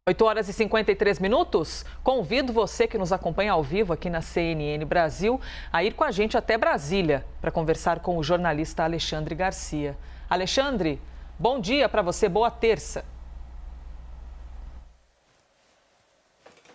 8h53. Convido você que nos acompanha ao vivo aqui na CNN Brasil a ir com a gente até Brasília para conversar com o jornalista Alexandre Garcia. Alexandre, bom dia para você, boa terça.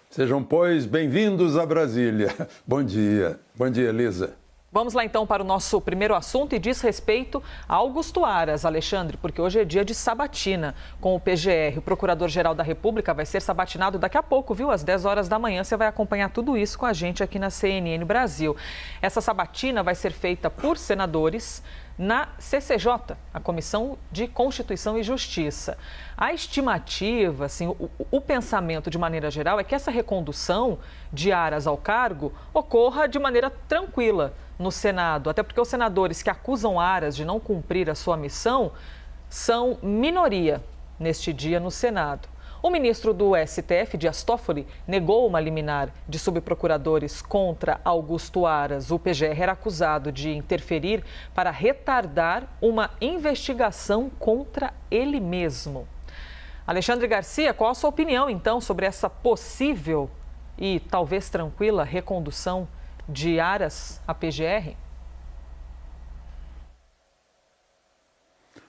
Sejam, pois, bem-vindos a Brasília. Bom dia, Elisa. Vamos lá então para o nosso primeiro assunto e diz respeito a Augusto Aras, Alexandre, porque hoje é dia de sabatina com o PGR. O Procurador-Geral da República vai ser sabatinado daqui a pouco, viu? Às 10 horas da manhã. Você vai acompanhar tudo isso com a gente aqui na CNN Brasil. Essa sabatina vai ser feita por senadores na CCJ, a Comissão de Constituição e Justiça. A estimativa, assim, o pensamento de maneira geral é que essa recondução de Aras ao cargo ocorra de maneira tranquila no Senado, até porque os senadores que acusam Aras de não cumprir a sua missão são minoria neste dia no Senado. O ministro do STF, Dias Toffoli, negou uma liminar de subprocuradores contra Augusto Aras. O PGR era acusado de interferir para retardar uma investigação contra ele mesmo. Alexandre Garcia, qual a sua opinião, então, sobre essa possível e talvez tranquila recondução de Aras à PGR?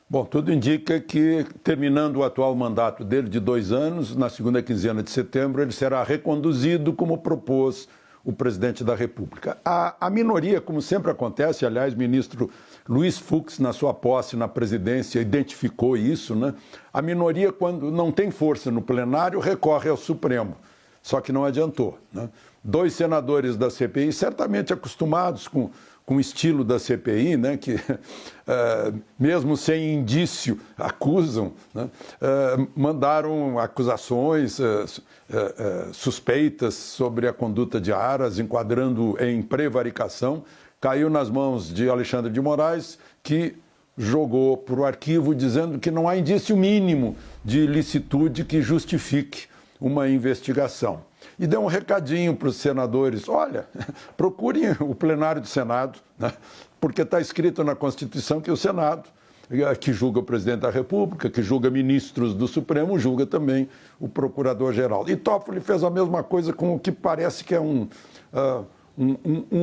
Bom, tudo indica que, terminando o atual mandato dele de 2 anos, na segunda quinzena de setembro, ele será reconduzido como propôs o presidente da República. A minoria, como sempre acontece, aliás, o ministro Luiz Fux, na sua posse na presidência, identificou isso, né? A minoria, quando não tem força no plenário, recorre ao Supremo. Só que não adiantou, né? 2 senadores da CPI, certamente acostumados com o estilo da CPI, né, que mesmo sem indício acusam, né, mandaram acusações suspeitas sobre a conduta de Aras, enquadrando em prevaricação. Caiu nas mãos de Alexandre de Moraes, que jogou para o arquivo dizendo que não há indício mínimo de ilicitude que justifique uma investigação. E deu um recadinho para os senadores: olha, procurem o plenário do Senado, né? Porque está escrito na Constituição que o Senado, que julga o presidente da República, que julga ministros do Supremo, julga também o procurador-geral. E Toffoli fez a mesma coisa com o que parece que é um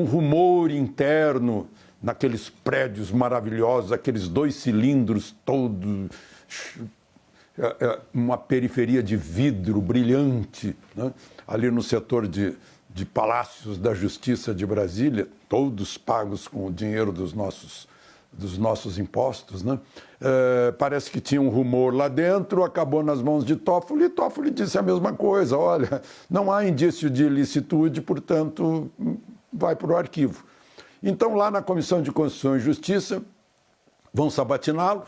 rumor interno naqueles prédios maravilhosos, aqueles 2 cilindros todos, uma periferia de vidro brilhante, né? Ali no setor de Palácios da Justiça de Brasília, todos pagos com o dinheiro dos nossos impostos, né? Parece que tinha um rumor lá dentro, acabou nas mãos de Toffoli, e Toffoli disse a mesma coisa: olha, não há indício de ilicitude, portanto, vai para o arquivo. Então, lá na Comissão de Constituição e Justiça, vão sabatiná-lo,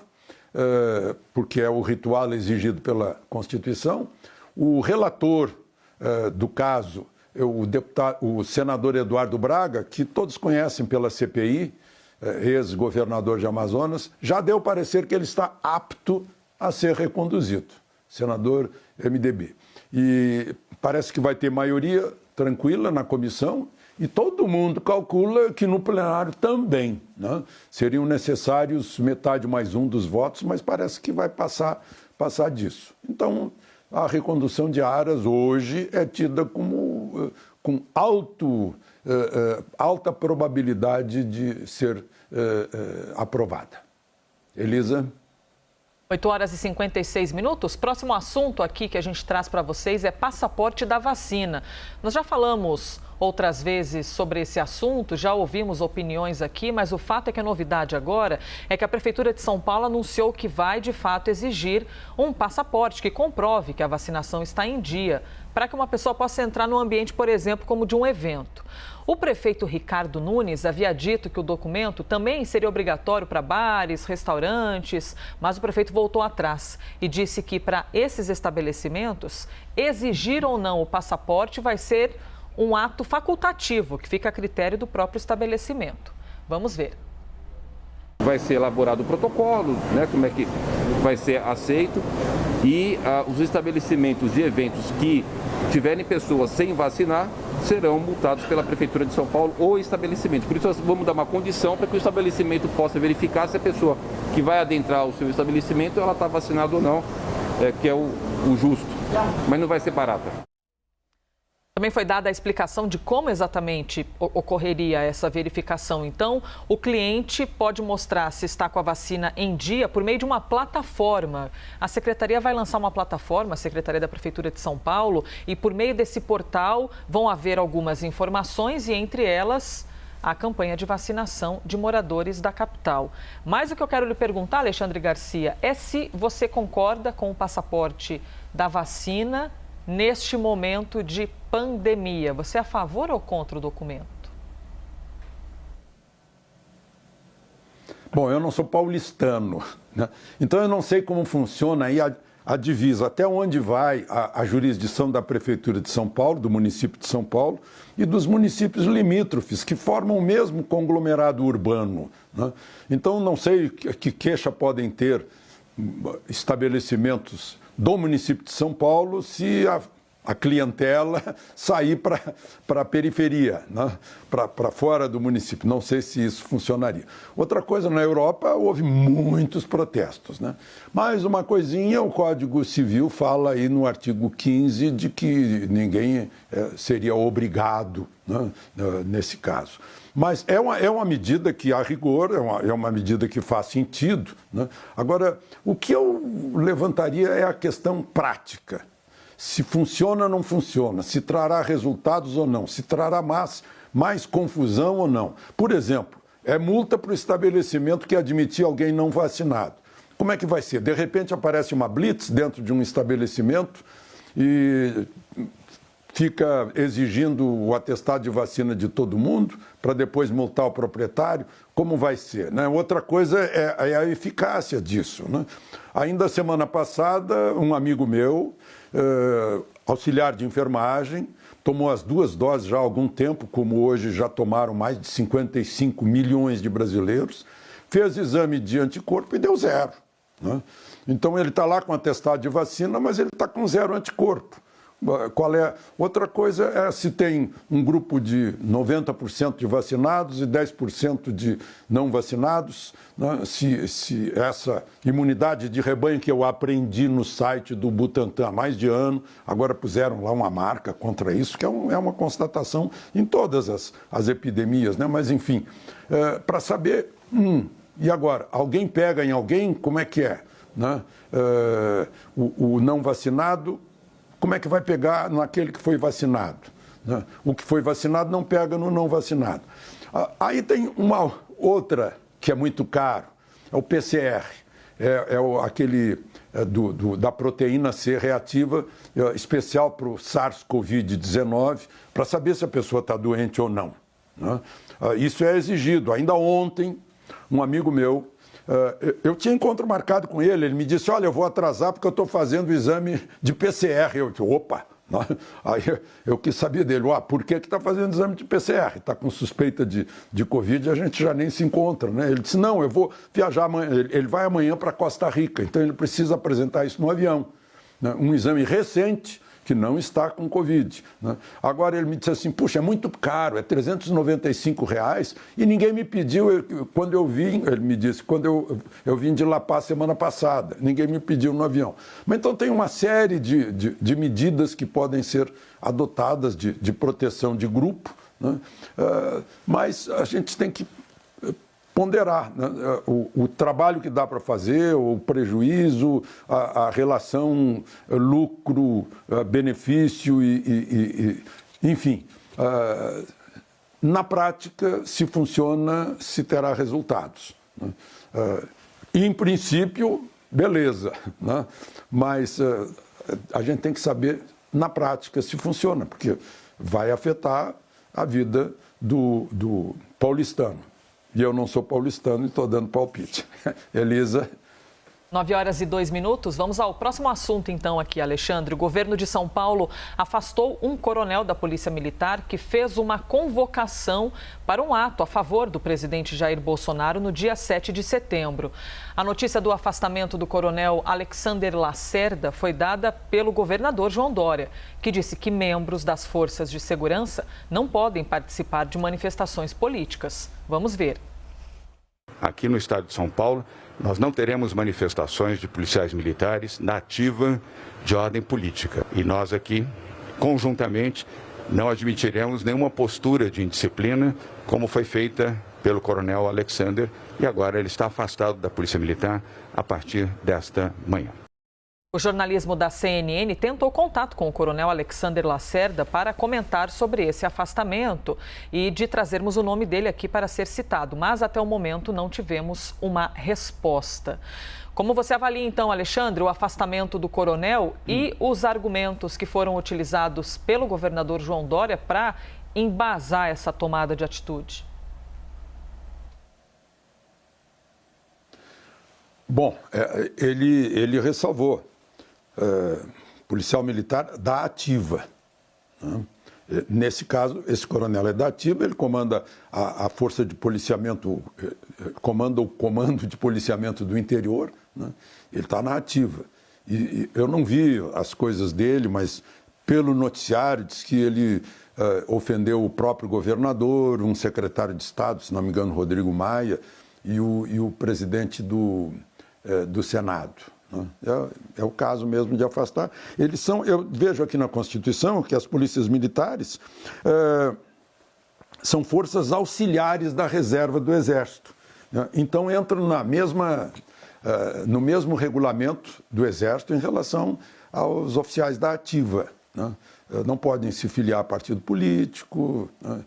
porque é o ritual exigido pela Constituição. O relator do caso, o senador Eduardo Braga, que todos conhecem pela CPI, ex-governador de Amazonas, já deu parecer que ele está apto a ser reconduzido, senador MDB. E parece que vai ter maioria tranquila na comissão, e todo mundo calcula que no plenário também, né? Seriam necessários metade mais 1 dos votos, mas parece que vai passar disso. Então, a recondução de Aras hoje é tida como com alta probabilidade de ser aprovada. Elisa? 8h56. Próximo assunto aqui que a gente traz para vocês é passaporte da vacina. Nós já falamos outras vezes sobre esse assunto, já ouvimos opiniões aqui, mas o fato é que a novidade agora é que a Prefeitura de São Paulo anunciou que vai, de fato, exigir um passaporte que comprove que a vacinação está em dia, para que uma pessoa possa entrar no ambiente, por exemplo, como de um evento. O prefeito Ricardo Nunes havia dito que o documento também seria obrigatório para bares, restaurantes, mas o prefeito voltou atrás e disse que para esses estabelecimentos, exigir ou não o passaporte vai ser um ato facultativo, que fica a critério do próprio estabelecimento. Vamos ver. Vai ser elaborado o protocolo, né, como é que vai ser aceito, e os estabelecimentos de eventos que tiverem pessoas sem vacinar serão multados pela Prefeitura de São Paulo ou estabelecimento. Por isso nós vamos dar uma condição para que o estabelecimento possa verificar se a pessoa que vai adentrar o seu estabelecimento ela está vacinada ou não, que é o justo. mas não vai ser barata. Também foi dada a explicação de como exatamente ocorreria essa verificação. Então, o cliente pode mostrar se está com a vacina em dia por meio de uma plataforma. A Secretaria vai lançar uma plataforma, a Secretaria da Prefeitura de São Paulo, e por meio desse portal vão haver algumas informações e, entre elas, a campanha de vacinação de moradores da capital. Mas o que eu quero lhe perguntar, Alexandre Garcia, é se você concorda com o passaporte da vacina neste momento de pandemia. Você é a favor ou contra o documento? Bom, eu não sou paulistano, né? Então eu não sei como funciona aí a divisa, até onde vai a jurisdição da Prefeitura de São Paulo, do município de São Paulo e dos municípios limítrofes, que formam o mesmo conglomerado urbano, né? Então não sei que queixa podem ter estabelecimentos do município de São Paulo se a clientela sair para a periferia, né? Para fora do município. Não sei se isso funcionaria. Outra coisa, na Europa houve muitos protestos, né? Mais uma coisinha, o Código Civil fala aí no artigo 15 de que ninguém seria obrigado, né, nesse caso. Mas é uma medida que, a rigor, é uma medida que faz sentido, né? Agora, o que eu levantaria é a questão prática. Se funciona ou não funciona, se trará resultados ou não, se trará mais confusão ou não. Por exemplo, é multa para o estabelecimento que admitir alguém não vacinado. Como é que vai ser? De repente aparece uma blitz dentro de um estabelecimento e fica exigindo o atestado de vacina de todo mundo para depois multar o proprietário. Como vai ser, né? Outra coisa é a eficácia disso, né? Ainda semana passada, um amigo meu, auxiliar de enfermagem, tomou as 2 doses já há algum tempo, como hoje já tomaram mais de 55 milhões de brasileiros, fez exame de anticorpo e deu 0, né? Então ele está lá com atestado de vacina, mas ele está com 0 anticorpo. Qual é? Outra coisa é se tem um grupo de 90% de vacinados e 10% de não vacinados, né? Se essa imunidade de rebanho que eu aprendi no site do Butantan há mais de ano, agora puseram lá uma marca contra isso, que é uma constatação em todas as epidemias, né? Mas enfim, para saber, e agora, alguém pega em alguém, como é que é, né? O não vacinado, como é que vai pegar naquele que foi vacinado, né? O que foi vacinado não pega no não vacinado. Aí tem uma outra que é muito caro, é o PCR, aquele da proteína C reativa, especial para o SARS-CoV-19, para saber se a pessoa está doente ou não, né? Isso é exigido. Ainda ontem, um amigo meu, eu tinha encontro marcado com ele me disse, olha, eu vou atrasar porque eu estou fazendo o exame de PCR. Eu disse, opa! Aí eu quis saber dele, por que está fazendo exame de PCR? Está com suspeita de Covid e a gente já nem se encontra, né? Ele disse, não, eu vou viajar amanhã. Ele vai amanhã para Costa Rica, então ele precisa apresentar isso no avião, né? Um exame recente que não está com Covid, né? Agora ele me disse assim, puxa, é muito caro, é R$395 e ninguém me pediu, quando eu vim, ele me disse, quando eu vim de La Paz semana passada, ninguém me pediu no avião. Mas então tem uma série de medidas que podem ser adotadas de proteção de grupo, né? Mas a gente tem que ponderar, né, o trabalho que dá para fazer, o prejuízo, a relação lucro-benefício enfim. Na prática, se funciona, se terá resultados, né? Em princípio, beleza, né? Mas a gente tem que saber, na prática, se funciona, porque vai afetar a vida do paulistano. E eu não sou paulistano e estou dando palpite. Elisa. 9h02. Vamos ao próximo assunto, então, aqui, Alexandre. O governo de São Paulo afastou um coronel da Polícia Militar que fez uma convocação para um ato a favor do presidente Jair Bolsonaro no dia 7 de setembro. A notícia do afastamento do coronel Alexander Lacerda foi dada pelo governador João Dória, que disse que membros das forças de segurança não podem participar de manifestações políticas. Vamos ver. aqui no estado de São Paulo, nós não teremos manifestações de policiais militares na ativa de ordem política. E nós aqui, conjuntamente, não admitiremos nenhuma postura de indisciplina, como foi feita pelo coronel Alexander, e agora ele está afastado da Polícia Militar a partir desta manhã. O jornalismo da CNN tentou contato com o coronel Alexander Lacerda para comentar sobre esse afastamento e de trazermos o nome dele aqui para ser citado, mas até o momento não tivemos uma resposta. Como você avalia então, Alexandre, o afastamento do coronel e os argumentos que foram utilizados pelo governador João Dória para embasar essa tomada de atitude? Bom, ele ressalvou. Policial militar da ativa. Né? Nesse caso, esse coronel é da ativa, ele comanda a força de policiamento, comanda o comando de policiamento do interior, né? Ele está na ativa. E eu não vi as coisas dele, mas pelo noticiário diz que ele ofendeu o próprio governador, um secretário de Estado, se não me engano, Rodrigo Maia, e o presidente do Senado. É o caso mesmo de afastar. Eu vejo aqui na Constituição que as polícias militares são forças auxiliares da reserva do Exército. Né? Então entram no mesmo regulamento do Exército em relação aos oficiais da ativa. Né? Não podem se filiar a partido político, né?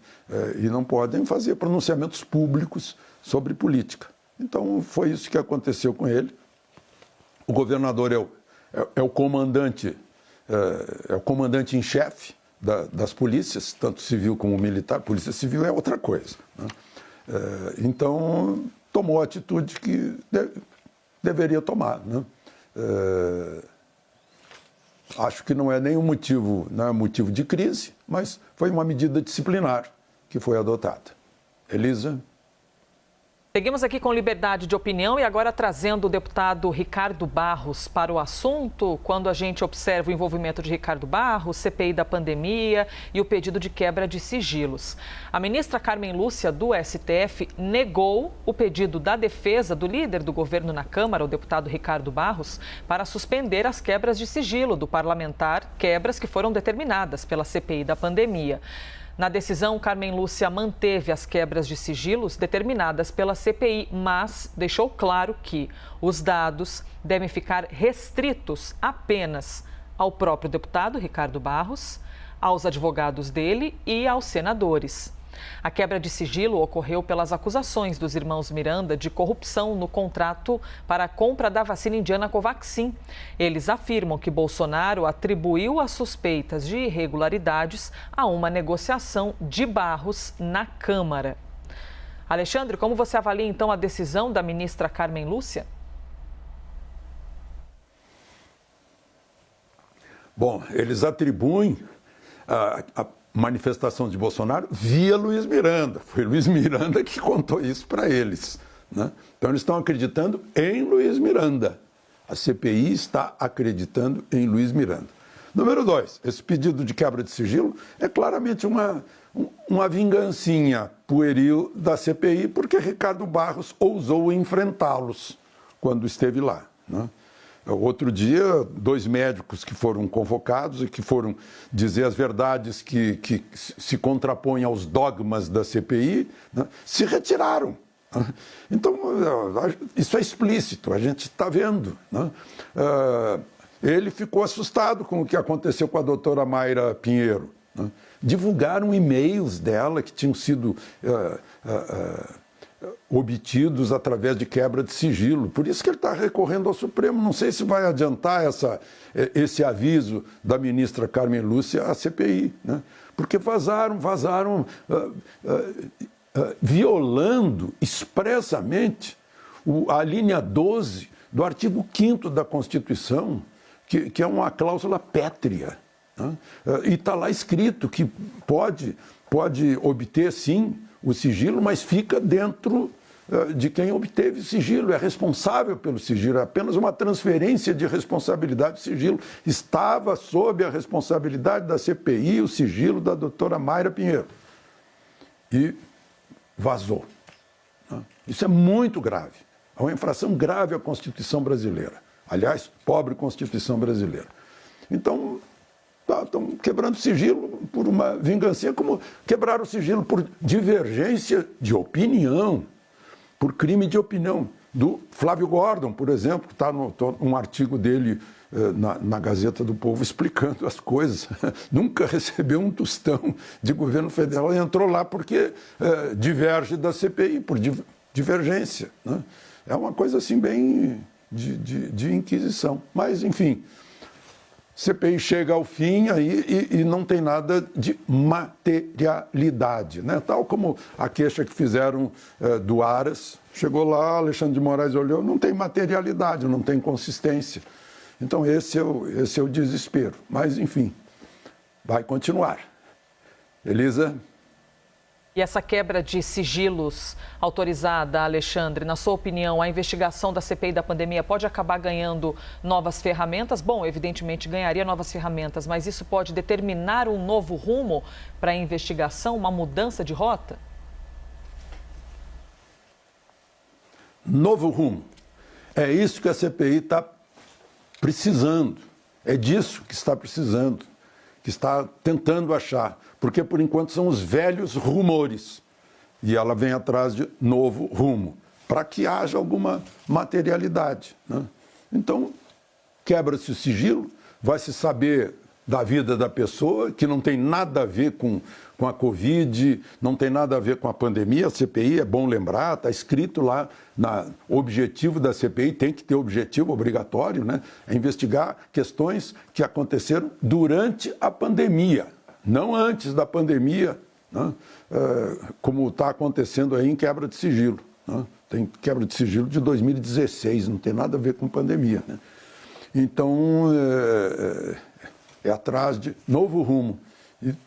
E não podem fazer pronunciamentos públicos sobre política. Então foi isso que aconteceu com ele. O governador é o comandante em chefe das polícias, tanto civil como militar. Polícia civil é outra coisa. Né? Então, tomou a atitude que deveria tomar. Né? Acho que não é nenhum motivo, não é motivo de crise, mas foi uma medida disciplinar que foi adotada. Elisa? Seguimos aqui com liberdade de opinião e agora trazendo o deputado Ricardo Barros para o assunto. Quando a gente observa o envolvimento de Ricardo Barros, CPI da pandemia e o pedido de quebra de sigilos. A ministra Carmen Lúcia, do STF, negou o pedido da defesa do líder do governo na Câmara, o deputado Ricardo Barros, para suspender as quebras de sigilo do parlamentar, quebras que foram determinadas pela CPI da pandemia. Na decisão, Carmen Lúcia manteve as quebras de sigilos determinadas pela CPI, mas deixou claro que os dados devem ficar restritos apenas ao próprio deputado Ricardo Barros, aos advogados dele e aos senadores. A quebra de sigilo ocorreu pelas acusações dos irmãos Miranda de corrupção no contrato para a compra da vacina indiana Covaxin. Eles afirmam que Bolsonaro atribuiu as suspeitas de irregularidades a uma negociação de Barros na Câmara. Alexandre, como você avalia então a decisão da ministra Carmen Lúcia? Bom, eles atribuem a manifestação de Bolsonaro via Luiz Miranda. Foi Luiz Miranda que contou isso para eles. Né? Então, eles estão acreditando em Luiz Miranda. A CPI está acreditando em Luiz Miranda. Número 2, esse pedido de quebra de sigilo é claramente uma vingancinha pueril da CPI, porque Ricardo Barros ousou enfrentá-los quando esteve lá. Né? Outro dia, 2 médicos que foram convocados e que foram dizer as verdades que se contrapõem aos dogmas da CPI, né, se retiraram. Então, isso é explícito, a gente está vendo. Né? Ele ficou assustado com o que aconteceu com a doutora Mayra Pinheiro. Né? Divulgaram e-mails dela que tinham sido obtidos através de quebra de sigilo. Por isso que ele está recorrendo ao Supremo. Não sei se vai adiantar esse aviso da ministra Carmen Lúcia à CPI, né? Porque vazaram violando expressamente a linha 12 do artigo 5º da Constituição, que é uma cláusula pétrea. Né? E está lá escrito que pode obter, sim, o sigilo, mas fica dentro de quem obteve o sigilo, é responsável pelo sigilo, é apenas uma transferência de responsabilidade do sigilo. Estava sob a responsabilidade da CPI o sigilo da doutora Mayra Pinheiro. E vazou. Né? Isso é muito grave. É uma infração grave à Constituição brasileira. Aliás, pobre Constituição brasileira. Então, estão quebrando sigilo por uma vingança, como quebraram o sigilo por divergência de opinião, por crime de opinião. Do Flávio Gordon, por exemplo, que está um artigo dele na Gazeta do Povo explicando as coisas. Nunca recebeu um tostão de governo federal e entrou lá porque diverge da CPI, por divergência, né? É uma coisa assim bem de inquisição. Mas, enfim, CPI chega ao fim aí e não tem nada de materialidade, né? Tal como a queixa que fizeram do Aras, chegou lá, Alexandre de Moraes olhou, não tem materialidade, não tem consistência. Então esse é o desespero. Mas, enfim, vai continuar. Elisa? E essa quebra de sigilos autorizada, Alexandre, na sua opinião, a investigação da CPI da pandemia pode acabar ganhando novas ferramentas? Bom, evidentemente ganharia novas ferramentas, mas isso pode determinar um novo rumo para a investigação, uma mudança de rota? Novo rumo. É isso que a CPI está precisando. É disso que está precisando, que está tentando achar. Porque, por enquanto, são os velhos rumores. E ela vem atrás de novo rumo, para que haja alguma materialidade, né? Então, quebra-se o sigilo, vai se saber da vida da pessoa, que não tem nada a ver com a Covid, não tem nada a ver com a pandemia. A CPI, é bom lembrar, está escrito lá, o objetivo da CPI tem que ter objetivo obrigatório, né? É investigar questões que aconteceram durante a pandemia, não antes da pandemia, né? Como está acontecendo aí em quebra de sigilo, né? Tem quebra de sigilo de 2016, não tem nada a ver com pandemia, né? Então, é atrás de novo rumo,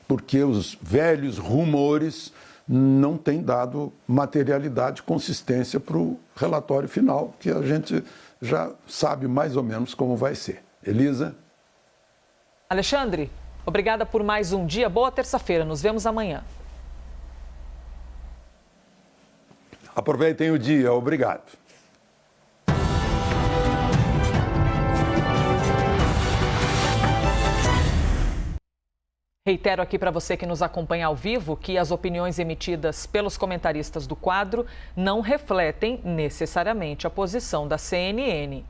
porque os velhos rumores não têm dado materialidade, consistência para o relatório final, que a gente já sabe mais ou menos como vai ser. Elisa? Alexandre, obrigada por mais um dia. Boa terça-feira. Nos vemos amanhã. Aproveitem o dia. Obrigado. Reitero aqui para você que nos acompanha ao vivo que as opiniões emitidas pelos comentaristas do quadro não refletem necessariamente a posição da CNN.